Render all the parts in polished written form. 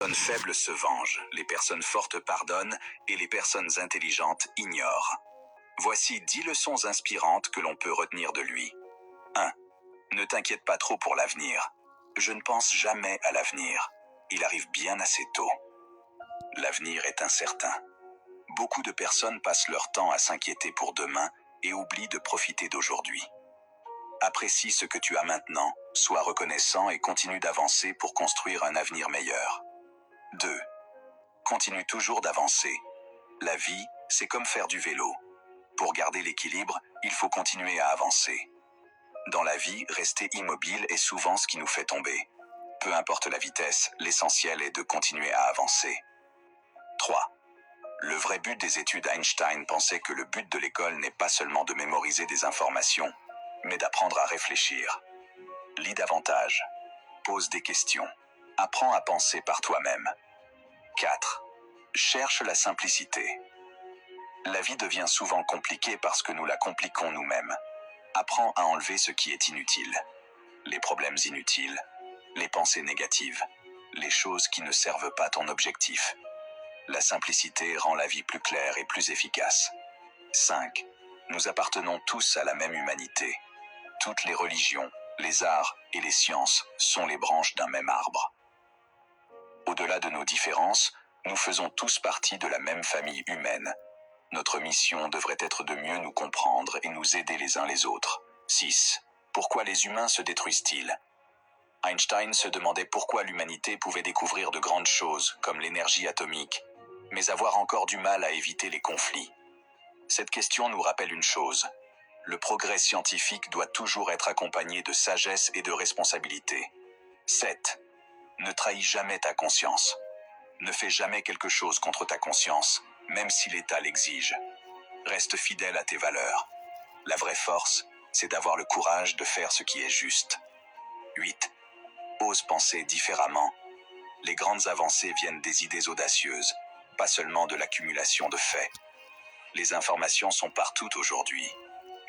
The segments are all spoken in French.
Les personnes faibles se vengent, les personnes fortes pardonnent et les personnes intelligentes ignorent. Voici 10 leçons inspirantes que l'on peut retenir de lui. 1. Ne t'inquiète pas trop pour l'avenir. Je ne pense jamais à l'avenir. Il arrive bien assez tôt. L'avenir est incertain. Beaucoup de personnes passent leur temps à s'inquiéter pour demain et oublient de profiter d'aujourd'hui. Apprécie ce que tu as maintenant, sois reconnaissant et continue d'avancer pour construire un avenir meilleur. 2. Continue toujours d'avancer. La vie, c'est comme faire du vélo. Pour garder l'équilibre, il faut continuer à avancer. Dans la vie, rester immobile est souvent ce qui nous fait tomber. Peu importe la vitesse, l'essentiel est de continuer à avancer. 3. Le vrai but des études Einstein pensait que le but de l'école n'est pas seulement de mémoriser des informations, mais d'apprendre à réfléchir. Lis davantage. Pose des questions. Apprends à penser par toi-même. 4. Cherche la simplicité. La vie devient souvent compliquée parce que nous la compliquons nous-mêmes. Apprends à enlever ce qui est inutile. Les problèmes inutiles, les pensées négatives, les choses qui ne servent pas ton objectif. La simplicité rend la vie plus claire et plus efficace. 5. Nous appartenons tous à la même humanité. Toutes les religions, les arts et les sciences sont les branches d'un même arbre. Au-delà de nos différences, nous faisons tous partie de la même famille humaine. Notre mission devrait être de mieux nous comprendre et nous aider les uns les autres. 6. Pourquoi les humains se détruisent-ils ? Einstein se demandait pourquoi l'humanité pouvait découvrir de grandes choses, comme l'énergie atomique, mais avoir encore du mal à éviter les conflits. Cette question nous rappelle une chose. Le progrès scientifique doit toujours être accompagné de sagesse et de responsabilité. 7. Ne trahis jamais ta conscience. Ne fais jamais quelque chose contre ta conscience, même si l'État l'exige. Reste fidèle à tes valeurs. La vraie force, c'est d'avoir le courage de faire ce qui est juste. 8. Ose penser différemment. Les grandes avancées viennent des idées audacieuses, pas seulement de l'accumulation de faits. Les informations sont partout aujourd'hui,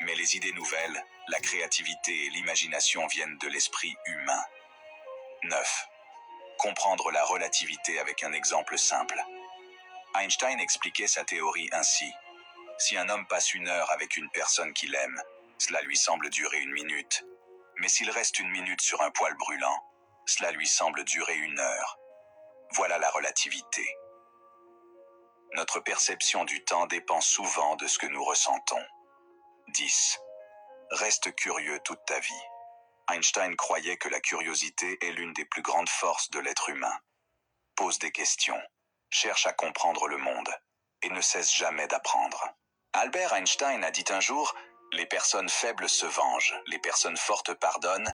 mais les idées nouvelles, la créativité et l'imagination viennent de l'esprit humain. 9. Comprendre la relativité avec un exemple simple. Einstein expliquait sa théorie ainsi. Si un homme passe 1 heure avec une personne qu'il aime, cela lui semble durer 1 minute. Mais s'il reste 1 minute sur un poêle brûlant, cela lui semble durer 1 heure. Voilà la relativité. Notre perception du temps dépend souvent de ce que nous ressentons. 10. Reste curieux toute ta vie. Einstein croyait que la curiosité est l'une des plus grandes forces de l'être humain. Pose des questions, cherche à comprendre le monde, et ne cesse jamais d'apprendre. Albert Einstein a dit un jour « Les personnes faibles se vengent, les personnes fortes pardonnent,